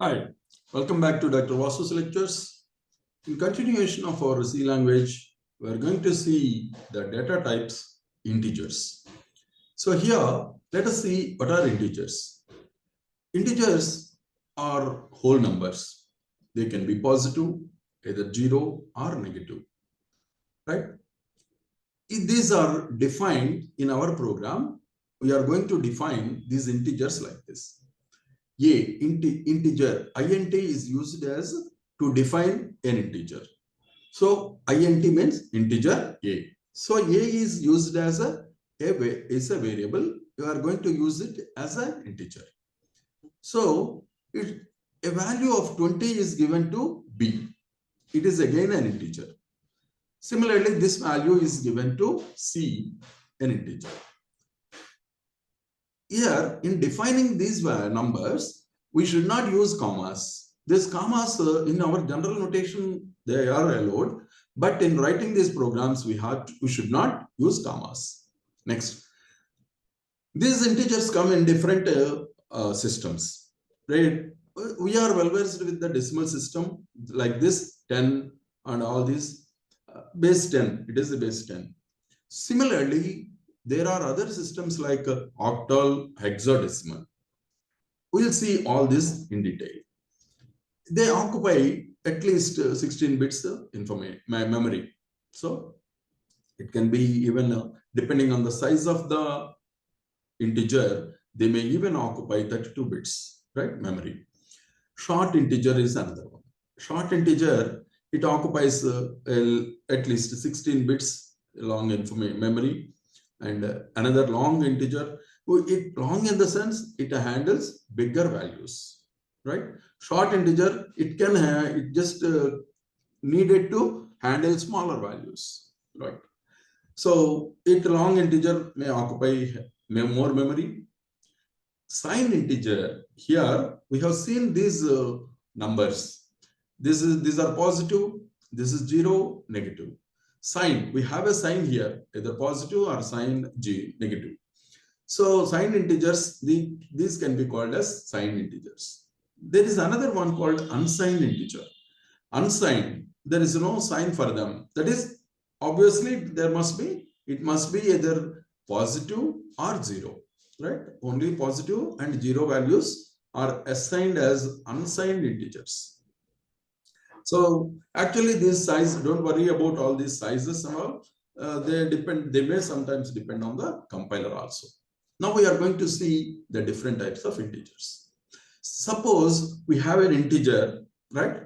Hi, welcome back to Dr. VASU'S lectures. In continuation of our C language, we are going to see the data types integers. So here, let us see what are integers. Integers are whole numbers. They can be positive, either 0 or negative, right? If these are defined in our program, we are going to define these integers like this. Integer, int is used as to define an integer. So int means integer a. So a is used as a variable. You are going to use it as an integer. So a value of 20 is given to b. It is again an integer. Similarly, this value is given to c, an integer. Here, in defining these numbers, we should not use commas. These commas in our general notation, they are allowed, but in writing these programs, we should not use commas. Next, these integers come in different systems, right? We are well versed with the decimal system like this, 10 and all these. Base 10, it is the base 10. Similarly, there are other systems like octal, hexadecimal. We'll see all this in detail. They occupy at least 16 bits memory. So it can be even, depending on the size of the integer, they may even occupy 32 bits, right, memory. Short integer is another one. Short integer, it occupies at least 16 bits long memory. And another long integer, long in the sense it handles bigger values, right? Short integer, it can it just needed to handle smaller values, right? So long integer may occupy more memory. Signed integer, here we have seen these numbers. These are positive, this is 0, negative. Sign, we have a sign here, either positive or sign negative. So signed integers, these can be called as signed integers. There is another one called unsigned integer. Unsigned, there is no sign for them. That is, obviously it must be either positive or 0, right? Only positive and 0 values are assigned as unsigned integers. So actually this size, don't worry about all these sizes and all. They may sometimes depend on the compiler also. Now we are going to see the different types of integers. Suppose we have an integer, right?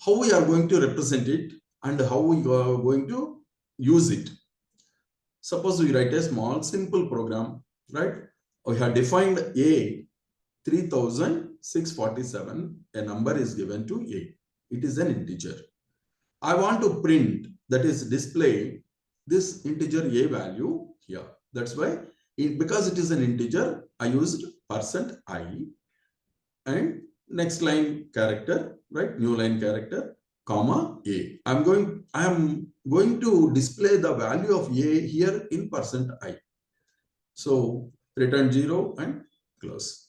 How we are going to represent it and how we are going to use it. Suppose we write a small simple program, right? We have defined a 3647, a number is given to a. It is an integer. I want to print, that is display this integer a value here. That's why, because it is an integer, I used %i and next line character, right? New line character, comma a. I am going to display the value of a here in %i. So return 0 and close.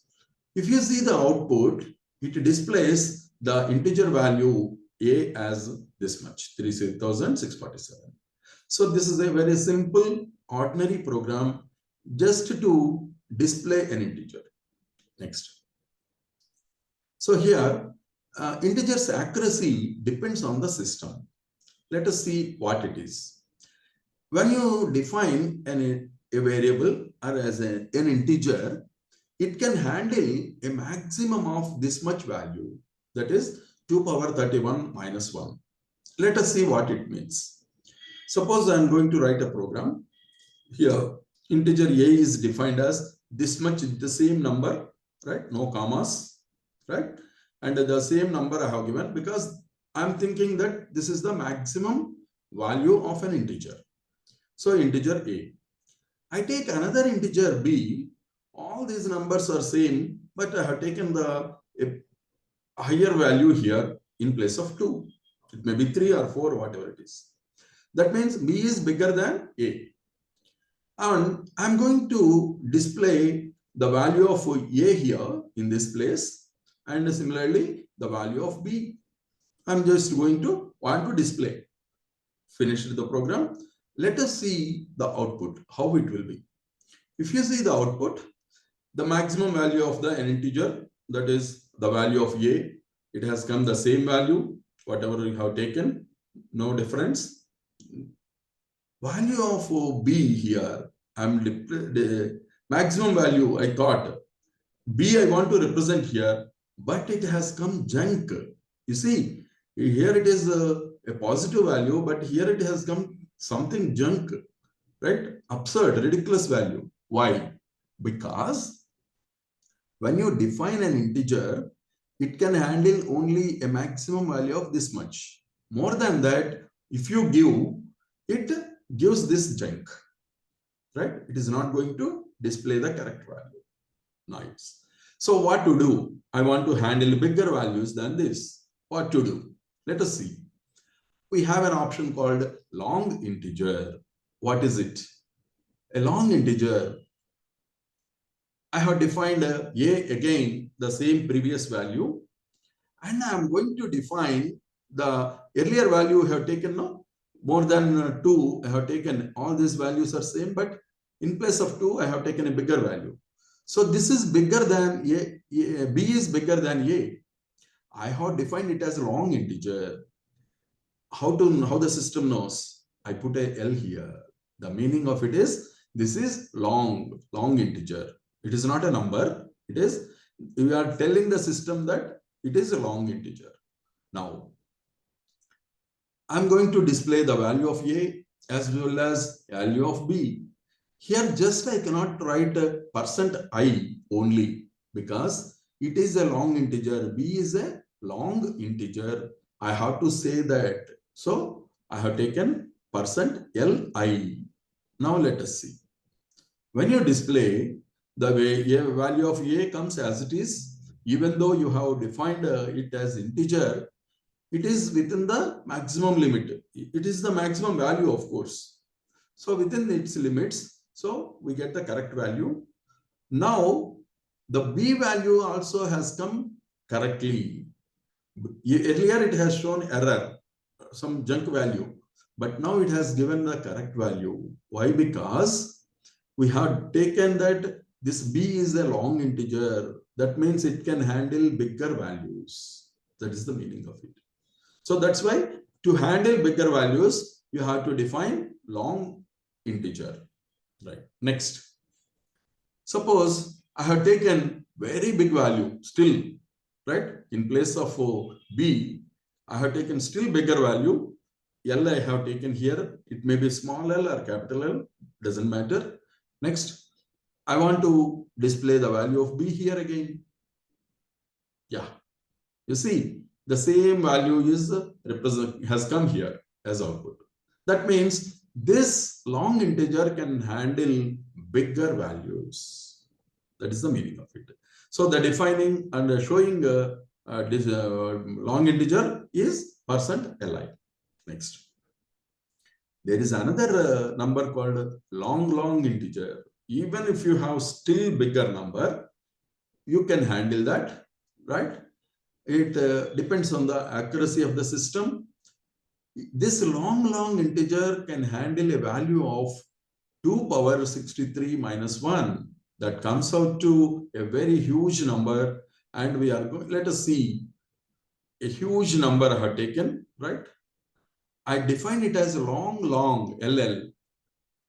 If you see the output, it displays the integer value a as this much, 3647. So this is a very simple ordinary program just to display an integer. Next. So here, integer's accuracy depends on the system. Let us see what it is. When you define a variable or as an integer, it can handle a maximum of this much value, that is 2 power 31 minus 1. Let us see what it means. Suppose I am going to write a program. Here, integer a is defined as this much, the same number, right? No commas, right? And the same number I have given because I am thinking that this is the maximum value of an integer. So integer a. I take another integer b. All these numbers are same, but I have taken the higher value here in place of 2. It may be 3 or 4, whatever it is. That means b is bigger than a. And I'm going to display the value of a here in this place and similarly the value of B. I'm just going to want to display. Finished the program. Let us see the output, how it will be. If you see the output, the maximum value of the integer, that is the value of A, it has come the same value, whatever you have taken, no difference. Value of B here, the maximum value I thought, B I want to represent here, but it has come junk. You see, here it is a positive value, but here it has come something junk, right? Absurd, ridiculous value. Why? Because when you define an integer, it can handle only a maximum value of this much. More than that, if you give, it gives this junk, right? It is not going to display the correct value. Nice. So what to do? I want to handle bigger values than this. What to do? Let us see. We have an option called long integer. What is it? A long integer. I have defined A again, the same previous value. And I am going to define the earlier value I have taken now. More than 2, I have taken, all these values are same, but in place of 2, I have taken a bigger value. So this is bigger than A, B is bigger than A. I have defined it as a long integer. How the system knows? I put a L here. The meaning of it is, this is long integer. It is not a number. It is, we are telling the system that it is a long integer. Now, I'm going to display the value of A as well as value of B. Here just I cannot write %i only because it is a long integer. B is a long integer. I have to say that. So I have taken %li. Now let us see. When you display, the value of A comes as it is, even though you have defined it as integer, it is within the maximum limit. It is the maximum value, of course. So within its limits, so we get the correct value. Now, the B value also has come correctly. Earlier it has shown error, some junk value, but now it has given the correct value. Why? Because we have taken that this B is a long integer. That means it can handle bigger values. That is the meaning of it. So that's why to handle bigger values, you have to define long integer. Right. Next. Suppose I have taken very big value still, right? In place of B, I have taken still bigger value. L I have taken here. It may be small l or capital L. Doesn't matter. Next. I want to display the value of B here again. Yeah. You see, the same value is has come here as output. That means this long integer can handle bigger values. That is the meaning of it. So the defining and showing this long integer is %li. Next. There is another number called long integer. Even if you have still bigger number, you can handle that, right? It depends on the accuracy of the system. This long integer can handle a value of 2 power 63 minus 1. That comes out to a very huge number. And we are going, let us see, a huge number I have taken, right? I define it as long LL.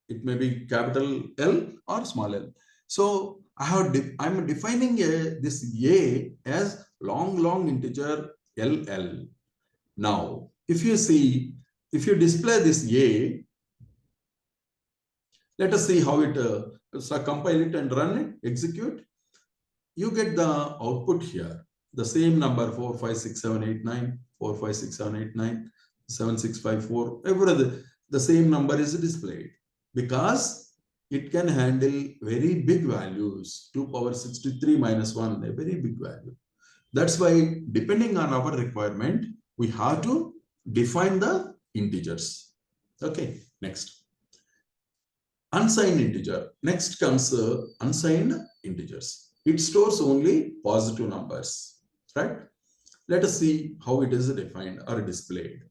It may be capital L or small l. So I'm defining this A as long integer LL. Now, if you see, if you display this A, let us see how it, so compile it and run it, execute. You get the output here, the same number 4, 5, 6, 7, 8, 9, 4, 5, 6, 7, 8, 9, 7, 6, 5, 4, everything, the same number is displayed because it can handle very big values, 2 power 63 minus 1, a very big value. That's why, depending on our requirement, we have to define the integers. Okay, next. Unsigned integer. Next comes unsigned integers. It stores only positive numbers. right? Let us see how it is defined or displayed.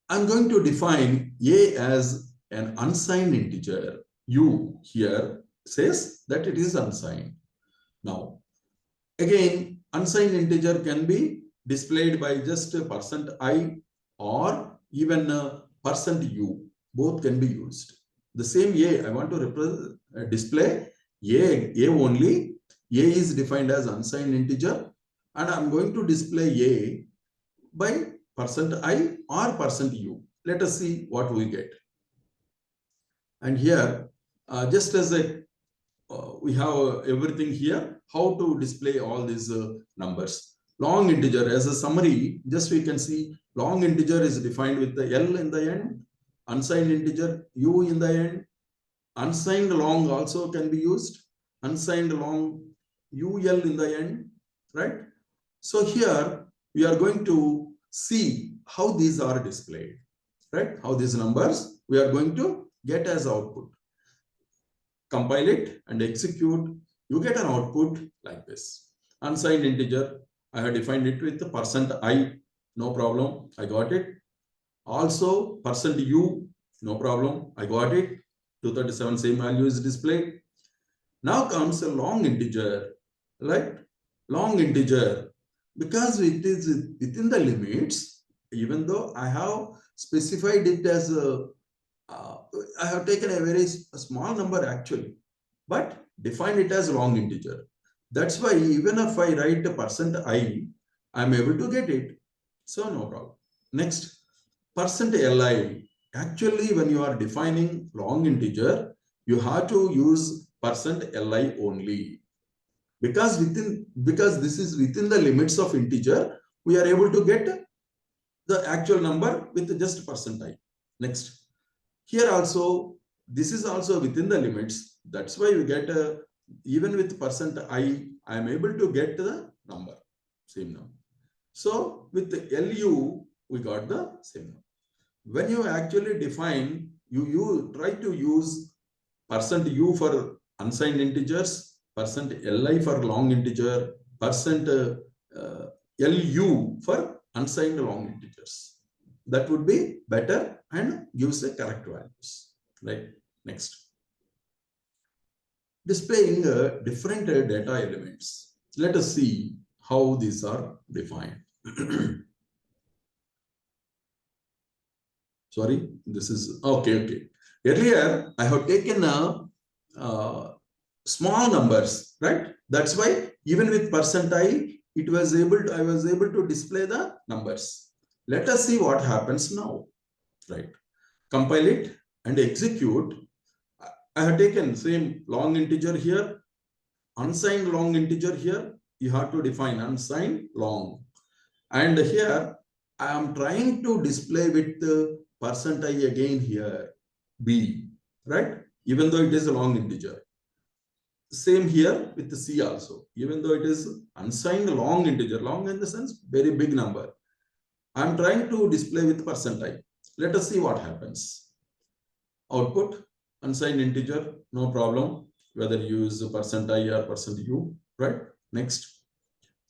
I'm going to define a as an unsigned integer. U here says that it is unsigned. Now, again, unsigned integer can be displayed by just %i or even %u. Both can be used. The same a, I want to display a only. A is defined as unsigned integer, and I'm going to display a by %i or %u. Let us see what we get. And here, just as we have everything here, how to display all these numbers. Long integer, as a summary, just we can see long integer is defined with the L in the end, unsigned integer U in the end, unsigned long also can be used, unsigned long UL in the end, right? So here we are going to see how these are displayed, right? How these numbers we are going to get as output. Compile it and execute, you get an output like this. Unsigned integer, I have defined it with the %i, no problem, I got it. Also %u, no problem, I got it. 237 same value is displayed. Now comes a long integer, right? Long integer, because it is within the limits, even though I have specified it as I have taken a very small number actually, but define it as long integer. That's why even if I write a %i, I'm able to get it. So no problem. Next, %li. Actually, when you are defining long integer, you have to use %li only. Because this is within the limits of integer, we are able to get the actual number with just %i. Next. Here also, this is also within the limits. That's why you get even with %i, I am able to get the number, same number. So with the LU, we got the same number. When you actually define, you try to use %u for unsigned integers, %li for long integer, %lu for unsigned long integers. That would be better and gives the correct values. Right. Next. Displaying different data elements. Let us see how these are defined. Sorry, this is okay. Earlier, I have taken small numbers, right? That's why even with %i, I was able to display the numbers. Let us see what happens now, right? Compile it and execute. I have taken same long integer here, unsigned long integer here. You have to define unsigned long. And here I am trying to display with the %i again here, B, right? Even though it is a long integer. Same here with the C also, even though it is unsigned long integer, long in the sense very big number. I'm trying to display with %i. Let us see what happens. Output, unsigned integer, no problem, whether you use %i or %u, right? Next,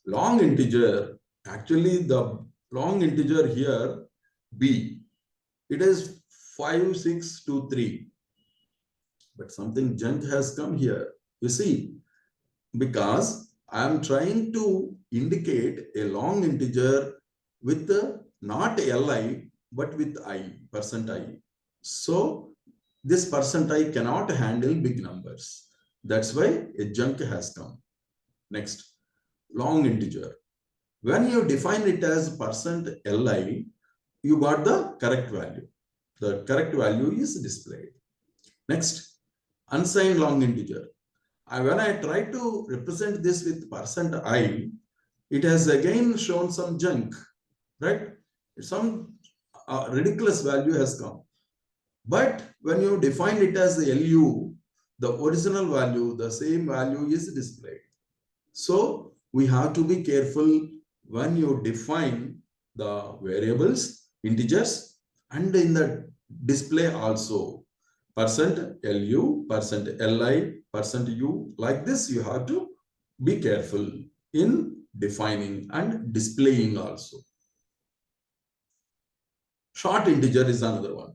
long integer, actually the long integer here, B, it is 5623. But something junk has come here. You see, because I'm trying to indicate a long integer with not li, but with I, %i. So this %i cannot handle big numbers. That's why a junk has come. Next, long integer. When you define it as %li, you got the correct value. The correct value is displayed. Next, unsigned long integer. When I try to represent this with %i, it has again shown some junk, right? Some ridiculous value has come. But when you define it as the LU, the original value, the same value is displayed. So we have to be careful when you define the variables, integers, and in the display also, %lu, %li, %u, like this you have to be careful in defining and displaying also. Short integer is another one.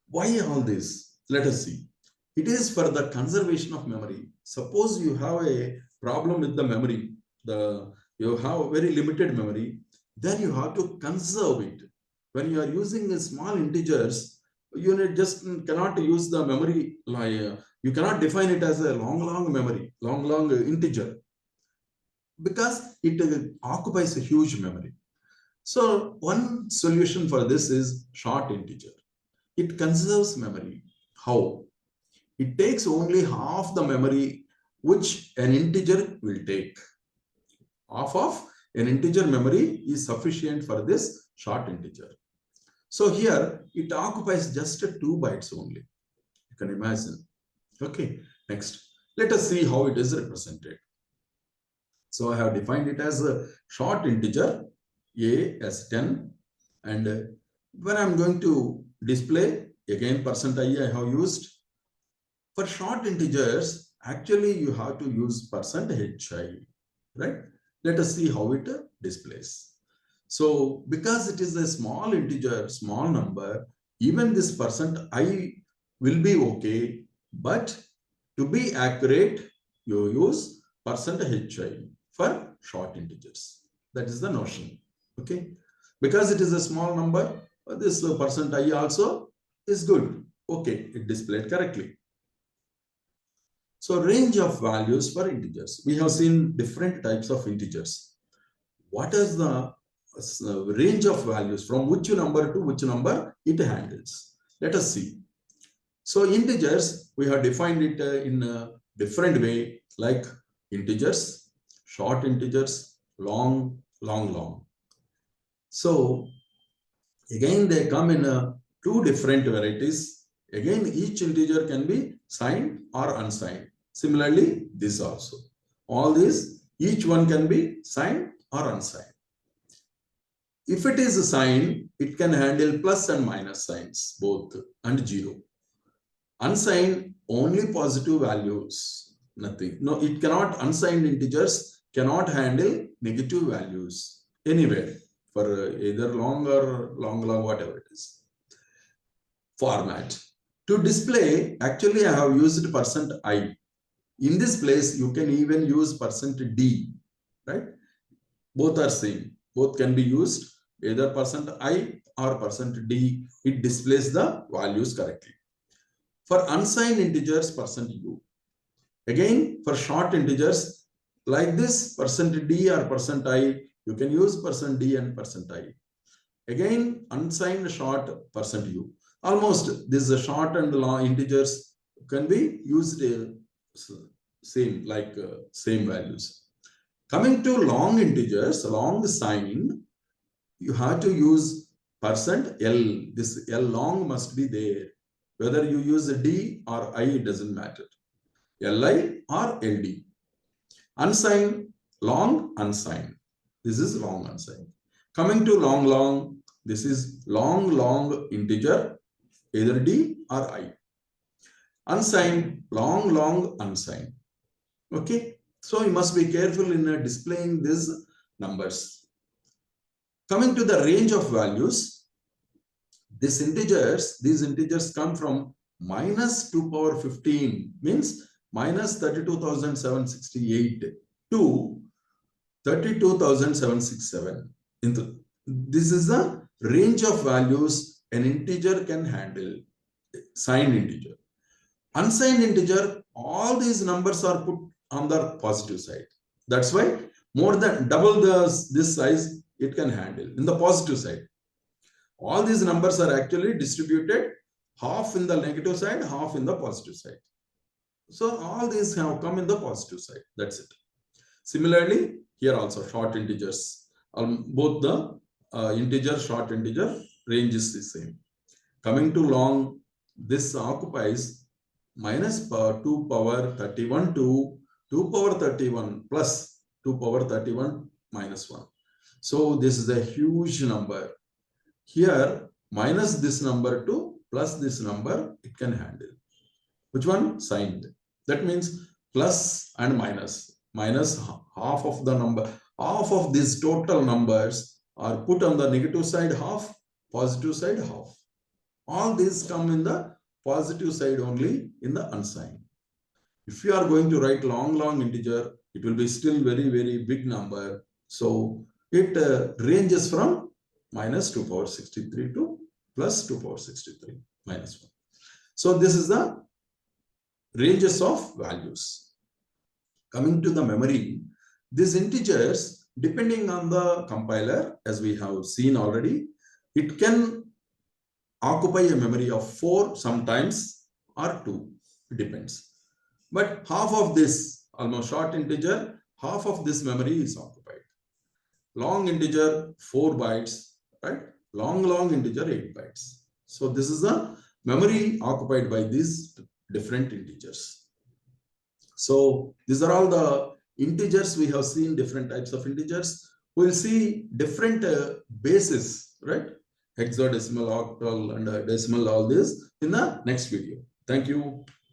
Why all this? Let us see. It is for the conservation of memory. Suppose you have a problem with the memory, you have very limited memory, then you have to conserve it. When you are using small integers, you just cannot use the memory. You cannot define it as a long memory, long integer, because it occupies a huge memory. So one solution for this is short integer. It conserves memory. How? It takes only half the memory which an integer will take. Half of an integer memory is sufficient for this short integer. So here it occupies just 2 bytes only. You can imagine. Okay, next. Let us see how it is represented. So I have defined it as a short integer, a as 10, and when I'm going to display, again %i I have used. For short integers, actually you have to use %hi, right? Let us see how it displays. So because it is a small integer, small number, even this %i will be okay, but to be accurate, you use %hi for short integers. That is the notion. Okay, because it is a small number, this %i also is good. Okay, it displayed correctly. So range of values for integers. We have seen different types of integers. What is the range of values from which number to which number it handles? Let us see. So integers, we have defined it in a different way, like integers, short integers, long. So again, they come in 2 different varieties. Again, each integer can be signed or unsigned. Similarly, this also. All these, each one can be signed or unsigned. If it is a sign, it can handle plus and minus signs, both, and 0. Unsigned, only positive values, nothing. No, it cannot, unsigned integers cannot handle negative values anywhere for either long or long, whatever it is. Format. To display, actually I have used %i. In this place, you can even use %d, right? Both are same. Both can be used, either %i or %d. It displays the values correctly. For unsigned integers, %u. Again, for short integers, like this, %d or %i, you can use %d and %i. Again, unsigned short, %u. Almost this is short and long integers can be used same, like same values. Coming to long integers, long sign, you have to use %l. This L long must be there. Whether you use a D or I, it doesn't matter. Li or Ld. Unsigned, long, unsigned. This is long, unsigned. Coming to long, this is long integer, either D or I. Unsigned, long, unsigned. Okay, so you must be careful in displaying these numbers. Coming to the range of values, these integers come from -2^15, means -32,768 to 32,767. This is the range of values an integer can handle, signed integer. Unsigned integer, all these numbers are put on the positive side. That's why more than double this size it can handle in the positive side. All these numbers are actually distributed half in the negative side, half in the positive side. So all these have come in the positive side. That's it. Similarly, here also short integers. Both the integer, short integer range is the same. Coming to long, this occupies -2^31 to 2^31 plus 2^31 minus 1. So this is a huge number. Here, minus this number to plus this number, it can handle. Which one? Signed. That means plus and minus. minus half of the number. Half of these total numbers are put on the negative side half, positive side half. All these come in the positive side only in the unsigned. If you are going to write long integer, it will be still very, very big number. So it ranges from minus 2 power 63 to plus 2 power 63 minus 1. So this is the ranges of values. Coming to the memory, these integers, depending on the compiler, as we have seen already, it can occupy a memory of 4 sometimes or 2, it depends. But half of this, almost short integer, half of this memory is occupied. Long integer 4 bytes, right? Long integer 8 bytes. So this is the memory occupied by these different integers. So these are all the integers we have seen, different types of integers. We'll see different bases, right? Hexadecimal, octal, and decimal, all this in the next video. Thank you.